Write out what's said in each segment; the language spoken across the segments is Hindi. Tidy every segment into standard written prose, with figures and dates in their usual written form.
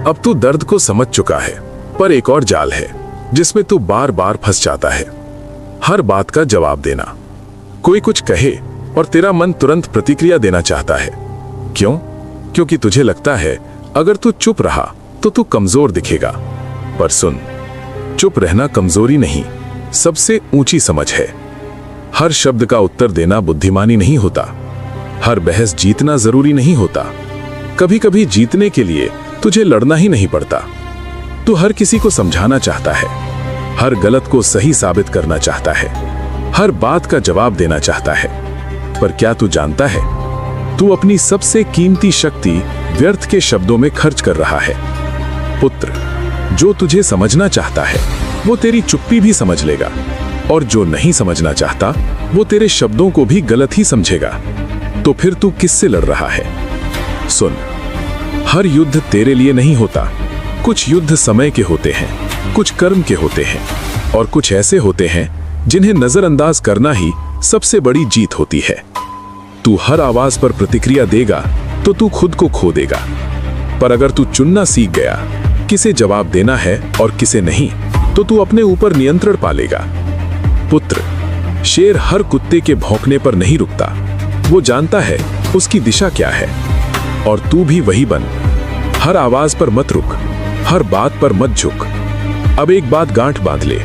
अब तू दर्द को समझ चुका है, पर एक और जाल है जिसमें तू बार बार फंस जाता है। हर बात का जवाब देना। कोई कुछ कहे और तेरा मन तुरंत प्रतिक्रिया देना चाहता है। क्यों? क्योंकि तुझे लगता है अगर तू चुप रहा तो तू कमजोर दिखेगा। पर सुन, चुप रहना कमजोरी नहीं, सबसे ऊंची समझ है। हर शब्द का उत्तर देना बुद्धिमानी नहीं होता। हर बहस जीतना जरूरी नहीं होता। कभी कभी जीतने के लिए तुझे लड़ना ही नहीं पड़ता। तू हर किसी को समझाना चाहता है, हर गलत को सही साबित करना चाहता है, हर बात का जवाब देना चाहता है। पर क्या तू जानता है, तू अपनी सबसे कीमती शक्ति व्यर्थ के शब्दों में खर्च कर रहा है। पुत्र, जो तुझे समझना चाहता है वो तेरी चुप्पी भी समझ लेगा, और जो नहीं समझना चाहता वो तेरे शब्दों को भी गलत ही समझेगा। तो फिर तू किससे लड़ रहा है? सुन, हर युद्ध तेरे लिए नहीं होता। कुछ युद्ध समय के होते हैं, कुछ कर्म के होते हैं, और कुछ ऐसे होते हैं जिन्हें नजरअंदाज करना ही सबसे बड़ी जीत होती है। तू हर आवाज पर प्रतिक्रिया देगा तो तू खुद को खो देगा। पर अगर तू चुनना सीख गया, किसे जवाब देना है और किसे नहीं, तो तू अपने ऊपर नियंत्रण पा लेगा। पुत्र, शेर हर कुत्ते के भौंकने पर नहीं रुकता। वो जानता है उसकी दिशा क्या है, और तू भी वही बन। हर आवाज पर मत रुक, हर बात पर मत झुक। अब एक बात गांठ बांध ले,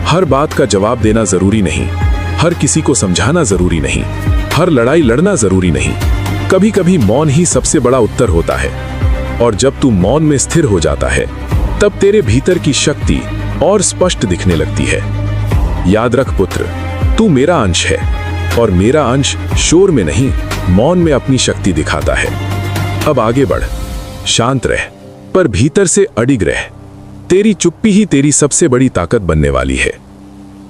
हर बात का जवाब देना जरूरी नहीं, हर किसी को समझाना जरूरी नहीं, हर लड़ाई लड़ना जरूरी नहीं। कभी कभी मौन ही सबसे बड़ा उत्तर होता है, और जब तू मौन में स्थिर हो जाता है तब तेरे भीतर की शक्ति और स्पष्ट दिखने लगती है। याद रख पुत्र, तू मेरा अंश है, और मेरा अंश शोर में नहीं, मौन में अपनी शक्ति दिखाता है। अब आगे बढ़, शांत रह, पर भीतर से अडिग रह। तेरी चुप्पी ही तेरी सबसे बड़ी ताकत बनने वाली है।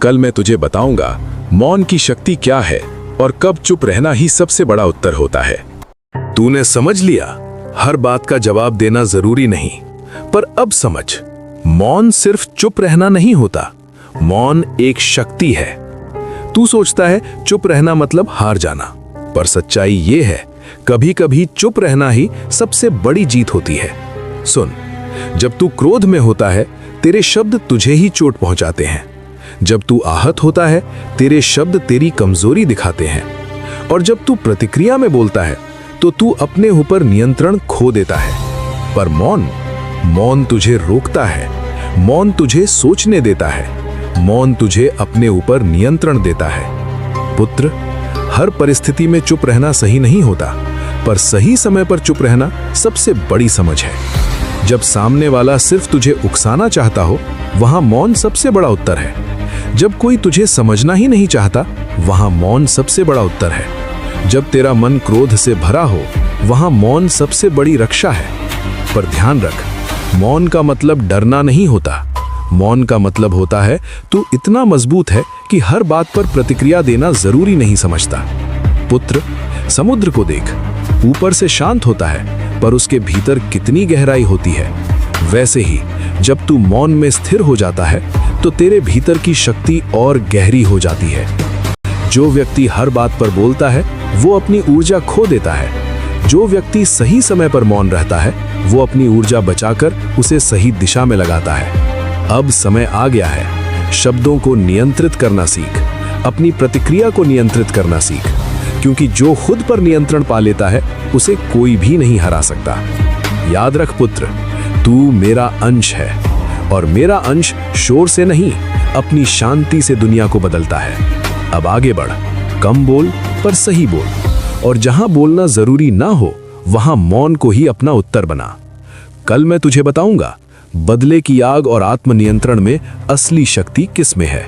कल मैं तुझे बताऊंगा मौन की शक्ति क्या है और कब चुप रहना ही सबसे बड़ा उत्तर होता है। तूने समझ लिया, हर बात का जवाब देना जरूरी नहीं, पर अब समझ, मौन सिर्फ चुप रहना नहीं होता, मौन एक शक्ति है। तू सोचता है चुप रहना मतलब हार जाना, पर सच्चाई ये है, कभी कभी चुप रहना ही सबसे बड़ी जीत होती है। सुन, जब तू क्रोध में होता है तेरे शब्द तुझे ही चोट पहुंचाते हैं। जब तू आहत होता है तेरे शब्द तेरी कमजोरी दिखाते हैं, और जब तू प्रतिक्रिया में बोलता है तो तू अपने ऊपर नियंत्रण खो देता है। पर मौन तुझे रोकता है, मौन तुझे सोचने देता है, मौन तुझे अपने ऊपर नियंत्रण देता है। पुत्र, हर परिस्थिति में चुप रहना सही नहीं होता, पर सही समय पर चुप रहना सबसे बड़ी समझ है। जब सामने वाला सिर्फ तुझे उकसाना चाहता हो, वहां मौन सबसे बड़ा उत्तर है। जब कोई तुझे समझना ही नहीं चाहता, वहां मौन सबसे बड़ा उत्तर है। जब तेरा मन क्रोध से भरा हो, वहां मौन सबसे बड़ी रक्षा है। पर ध्यान रख, मौन का मतलब डरना नहीं होता। मौन का मतलब होता है तू इतना मजबूत है कि हर बात पर प्रतिक्रिया देना जरूरी नहीं समझता। पुत्र, समुद्र को देख, ऊपर से शांत होता है, पर उसके भीतर कितनी गहराई होती है। वैसे ही जब तू मौन में स्थिर हो जाता है तो तेरे भीतर की शक्ति और गहरी हो जाती है। जो व्यक्ति हर बात पर बोलता है वो अपनी ऊर्जा खो देता है। जो व्यक्ति सही समय पर मौन रहता है वो अपनी ऊर्जा बचाकर उसे सही दिशा में लगाता है। अब समय आ गया है, शब्दों को नियंत्रित करना सीख, अपनी प्रतिक्रिया को नियंत्रित करना सीख, क्योंकि जो खुद पर नियंत्रण पा लेता है उसे कोई भी नहीं हरा सकता। याद रख पुत्र, तू मेरा अंश है, और मेरा अंश शोर से नहीं, अपनी शांति से दुनिया को बदलता है। अब आगे बढ़, कम बोल पर सही बोल, और जहां बोलना जरूरी ना हो वहां मौन को ही अपना उत्तर बना। कल मैं तुझे बताऊंगा बदले की आग और आत्मनियंत्रण में असली शक्ति किस में है।